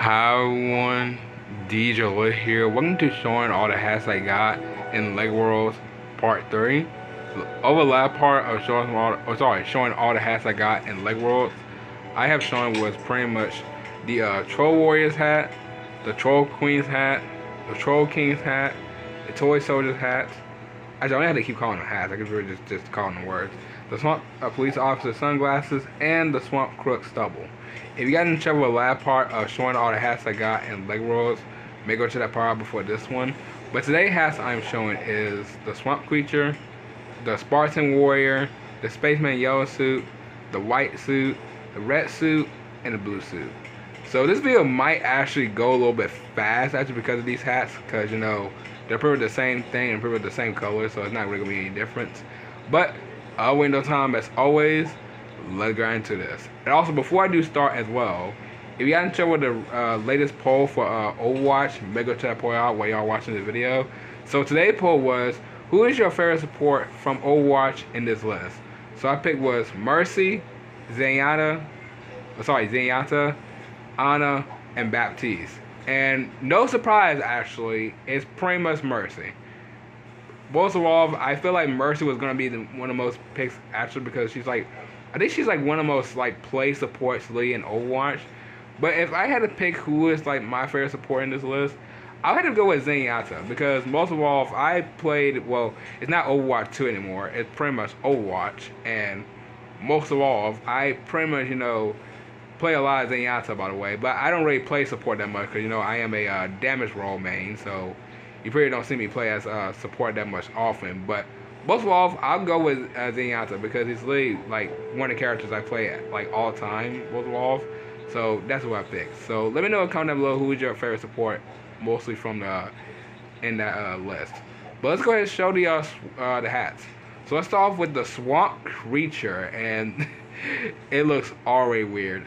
Hi everyone, DJ Lit here. Welcome to showing all the hats I got in Lego Worlds Part 3. Over the last part of showing all the hats I got in Lego Worlds, I have shown was pretty much the Troll Warriors hat, the Troll Queen's hat, the Troll King's hat, the Toy Soldier's hats. Actually, I only have to keep calling them hats. I could really just call them words. The Swamp Police Officer sunglasses and the Swamp Crook stubble. If you got in trouble with the last part of showing all the hats I got in Lego Worlds, may go to that part before this one. But today's hats I'm showing is the Swamp Creature, the Spartan Warrior, the Spaceman yellow suit, the white suit, the red suit, and the blue suit. So this video might actually go a little bit fast actually because of these hats, because you know they're pretty much the same thing and pretty much the same color, so it's not really gonna be any difference. But I'll wait no time as always. Let's get into this. And also before I do start as well, if you got in trouble with the latest poll for Overwatch, make sure to that poll out while y'all watching the video. So today's poll was, who is your favorite support from Overwatch in this list? So I picked was Mercy, Zenyatta, Ana, and Baptiste. And no surprise, actually, it's pretty much Mercy. Most of all, I feel like Mercy was gonna be one of the most picks actually because I think she's like one of the most like play supports lead in Overwatch. But if I had to pick who is like my favorite support in this list, I would have to go with Zenyatta because most of all, if I played, well, it's not Overwatch 2 anymore. It's pretty much Overwatch, and most of all, I pretty much play a lot of Zenyatta, by the way, but I don't really play support that much because I am a damage role main, so you probably don't see me play as support that much often. But most of all, I'll go with Zenyatta because he's literally like one of the characters I play like all the time. Most of all, so that's what I picked. So let me know in the comment down below who is your favorite support, mostly from the in that list. But let's go ahead and show the hats. So let's start off with the Swamp Creature, and it looks already weird.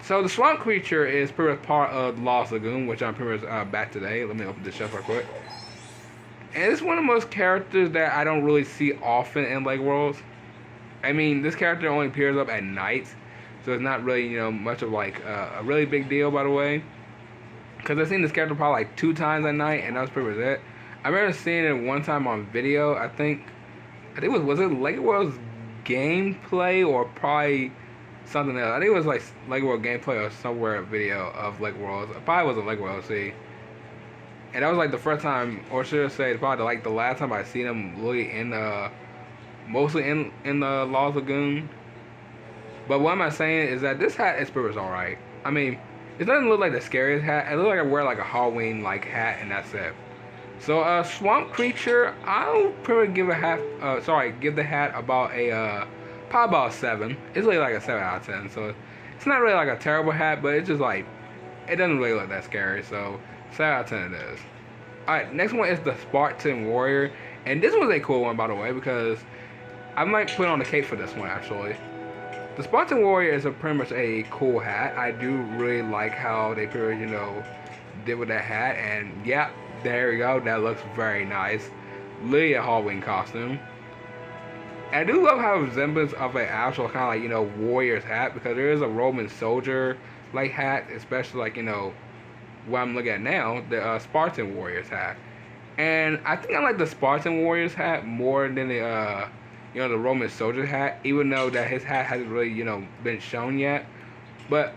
So the Swamp Creature is pretty much part of Lost Lagoon, which I'm pretty much back today. Let me open this shelf real quick. And it's one of the most characters that I don't really see often in Lego Worlds. I mean, this character only appears up at night, so it's not really, much of like a really big deal, by the way. Because I've seen this character probably like 2 times at night, and that was pretty much it. I remember seeing it one time on video. I think was it Lego Worlds gameplay or probably something else. I think it was like Lego World gameplay or somewhere video of Lego Worlds. It probably was a Lego World see. And that was like the first time, or should I say, probably like the last time I seen him really mostly in the Lost Lagoon. But what am I saying is that this hat is pretty much alright. I mean, it doesn't look like the scariest hat. It looks like I wear like a Halloween like hat, and that's it. So Swamp Creature, I'll probably give give the hat about probably about a 7. It's really like a 7 out of 10. So it's not really like a terrible hat, but it's just like it doesn't really look that scary. So 7 out of 10 it is. Alright, next one is the Spartan Warrior. And this was a cool one, by the way, because I might put on the cape for this one, actually. The Spartan Warrior is pretty much a cool hat. I do really like how they pretty much, did with that hat. And yeah, there you go. That looks very nice. Literally a Halloween costume. And I do love how resemblance of an actual kind of like, warrior's hat, because there is a Roman soldier like hat, especially like, what I'm looking at now, the Spartan Warriors hat. And I think I like the Spartan Warriors hat more than the the Roman soldier hat, even though that his hat hasn't really, been shown yet. But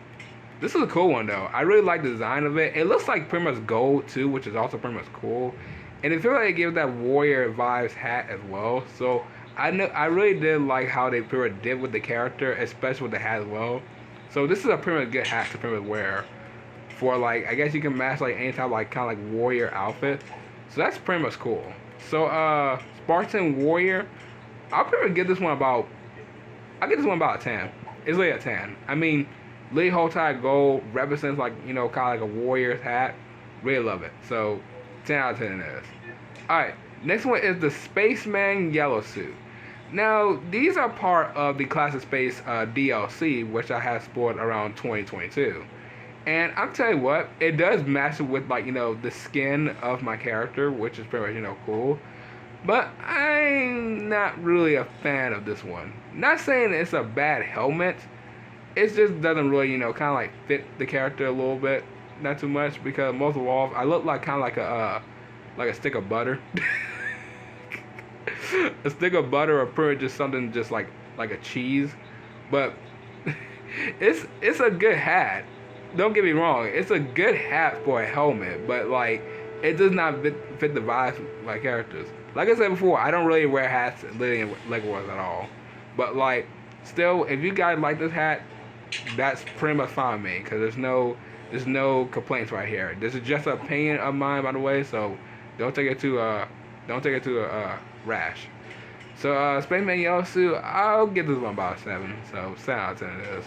this is a cool one though. I really like the design of it. It looks like pretty much gold too, which is also pretty much cool. And it feels like it gives that warrior vibes hat as well. So I really did like how they pretty much did with the character, especially with the hat as well. So this is a pretty much good hat to pretty much wear for like, I guess you can match like any type of like kind of like warrior outfit. So that's pretty much cool. So Spartan Warrior, I'll probably give this one about a 10. It's like a 10. I mean, Lee Hotide Gold represents like, kind of like a warrior's hat. Really love it. So 10 out of 10 it is. Alright, next one is the Spaceman Yellow Suit. Now, these are part of the Classic Space DLC, which I have spoiled around 2022. And I'm telling you what, it does match with like, the skin of my character, which is pretty much, cool. But I'm not really a fan of this one. Not saying it's a bad helmet. It just doesn't really, kind of like fit the character a little bit. not too much because most of all, I look like kind of like a stick of butter. A stick of butter or pretty just something just like a cheese, but it's a good hat. Don't get me wrong, it's a good hat for a helmet, but like it does not fit the vibes of my characters. Like I said before, I don't really wear hats living in Lego Wars at all, but like still, if you guys like this hat, that's pretty much fine with me because there's no complaints right here. This is just an opinion of mine, by the way, so don't take it too rash. So Spaceman Yellow Suit, I'll give this one about a 7. So 7 out of 10 it is.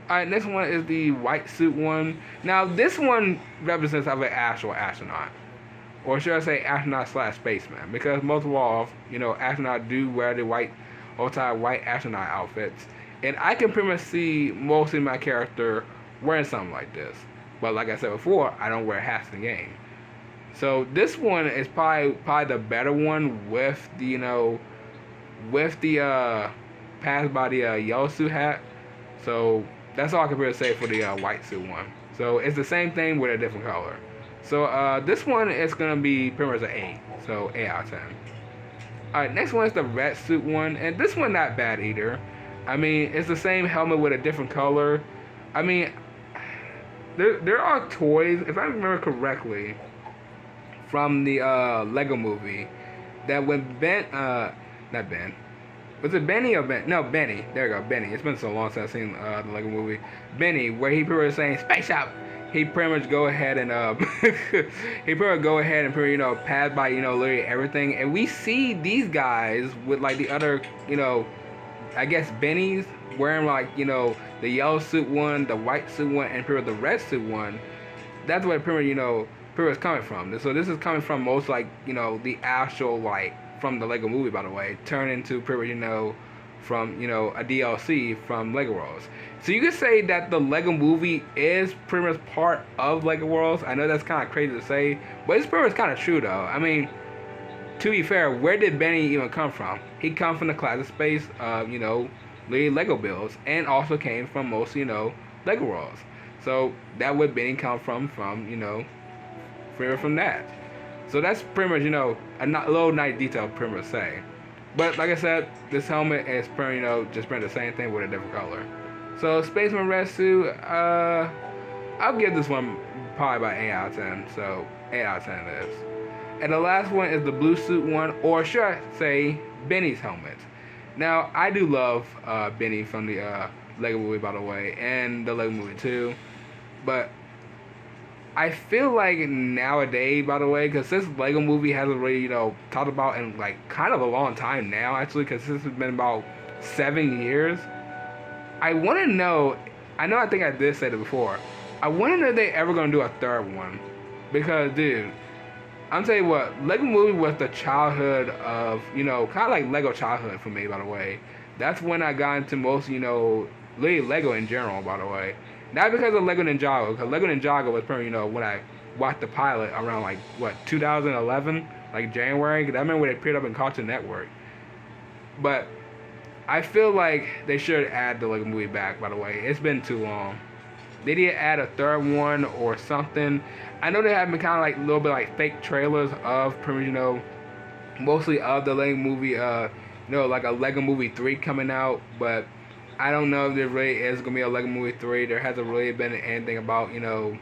Alright, next one is the white suit one. Now this one represents of an actual astronaut. Or should I say astronaut slash spaceman. Because most of all, you know, astronauts do wear the white astronaut outfits. And I can pretty much see mostly my character wearing something like this. But like I said before, I don't wear hats in the game. So this one is probably the better one with the, you know, with the passed by the yellow suit hat. So that's all I can really say for the white suit one. So it's the same thing with a different color. So this one is gonna be pretty much an 8. So 8 out of 10. Alright, next one is the red suit one, and this one not bad either. I mean, it's the same helmet with a different color. I mean, there are toys, if I remember correctly, from the Lego movie that when not Ben, was it Benny or Ben? No, Benny. There you go, Benny. It's been so long since I've seen the Lego movie. Benny, where he pretty much saying space out. He pretty much go ahead and you know, pass by, you know, literally everything, and we see these guys with like the other, you know, I guess Bennies wearing like, you know, the yellow suit one, the white suit one, and pretty much the red suit one. That's where pretty much, you know, pretty much coming from. So this is coming from most like, you know, the actual like from the Lego movie, by the way, turned into pretty much, you know, from, you know, a DLC from Lego Worlds. So you could say that the Lego movie is pretty much part of Lego Worlds. I know that's kind of crazy to say, but it's pretty much kind of true though. I mean, to be fair, where did Benny even come from? He come from the Classic Space, you know, Lego builds, and also came from most, you know, Lego Worlds. So that would Benny come from, you know, from that. So that's pretty much, you know, a little nice detail pretty much say. But like I said, this helmet is pretty, you know, just pretty the same thing with a different color. So Spaceman Red Suit, I'll give this one probably about 8 out of 10. So 8 out of 10 it is. And the last one is the blue suit one, or should I say Benny's helmet. Now I do love Benny from the Lego movie, by the way, and the Lego movie too. But I feel like nowadays, by the way, because this Lego movie hasn't really, you know, talked about in like kind of a long time now, actually, because this has been about 7 years. I want to know, I think I did say it before, I want to know if they ever going to do a third one. Because, dude, I'm telling you what, Lego movie was the childhood of, you know, kind of like Lego childhood for me, by the way. That's when I got into most, you know, Lego in general, by the way. Not because of Lego Ninjago, because Lego Ninjago was pretty, you know, when I watched the pilot around like, what, 2011? Like January? Because I remember when it appeared up in Cartoon Network. But I feel like they should add the Lego movie back, by the way. It's been too long. They need to add a third one or something. I know they have been kind of like a little bit like fake trailers of, you know, mostly of the Lego movie, you know, like a Lego Movie 3 coming out, but I don't know if there really is going to be a Lego Movie 3. There hasn't really been anything about, you know,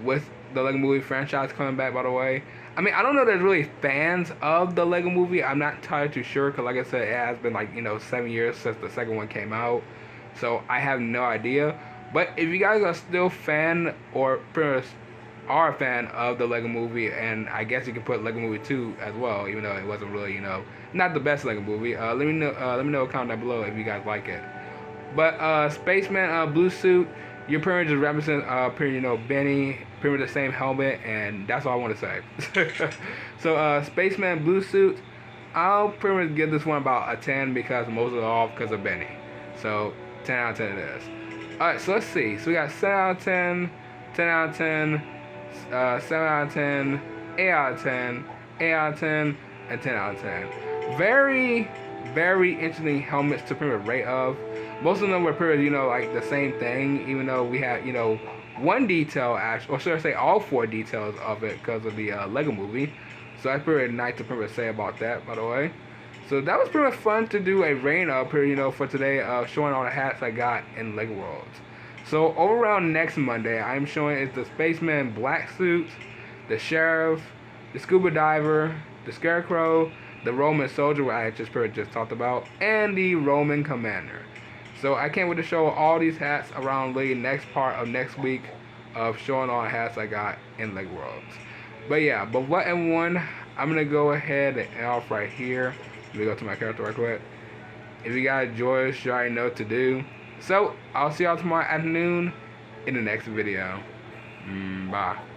with the Lego Movie franchise coming back, by the way. I mean, I don't know if there's really fans of the Lego Movie. I'm not entirely too sure, because like I said, it has been like, you know, 7 years since the second one came out. So I have no idea. But if you guys are still fan or pretty much are a fan of the Lego Movie, and I guess you can put Lego Movie 2 as well, even though it wasn't really, you know, not the best Lego Movie. Let me know a comment down below if you guys like it. But Spaceman blue suit, you're pretty much just represent pretty, you know, Benny, pretty much the same helmet, and that's all I want to say. So Spaceman blue suit, I'll pretty much give this one about a 10 because most of it all because of Benny. So 10 out of 10 it is. Alright, so let's see. So we got 7 out of 10, 10 out of 10, 7 out of 10, 8 out of 10, 8 out of 10, and 10 out of 10. Very, very interesting helmets to pretty much rate of. Most of them were pretty, you know, like the same thing, even though we had, you know, one detail, actually, or should I say all 4 details of it because of the Lego movie. So that's pretty nice to pretty much say about that, by the way. So that was pretty much fun to do a rain up here, for today, showing all the hats I got in Lego Worlds. So over around next Monday, I'm showing is the Spaceman Black Suit, the Sheriff, the Scuba Diver, the Scarecrow, the Roman Soldier, what I just talked about, and the Roman Commander. So I can't wait to show all these hats around the next part of next week of showing all the hats I got in Lego Worlds. But yeah, but what and one, I'm gonna go ahead and end off right here. Let me go to my character right quick. If you guys enjoy this, you already know what to do. So I'll see y'all tomorrow afternoon in the next video. Bye.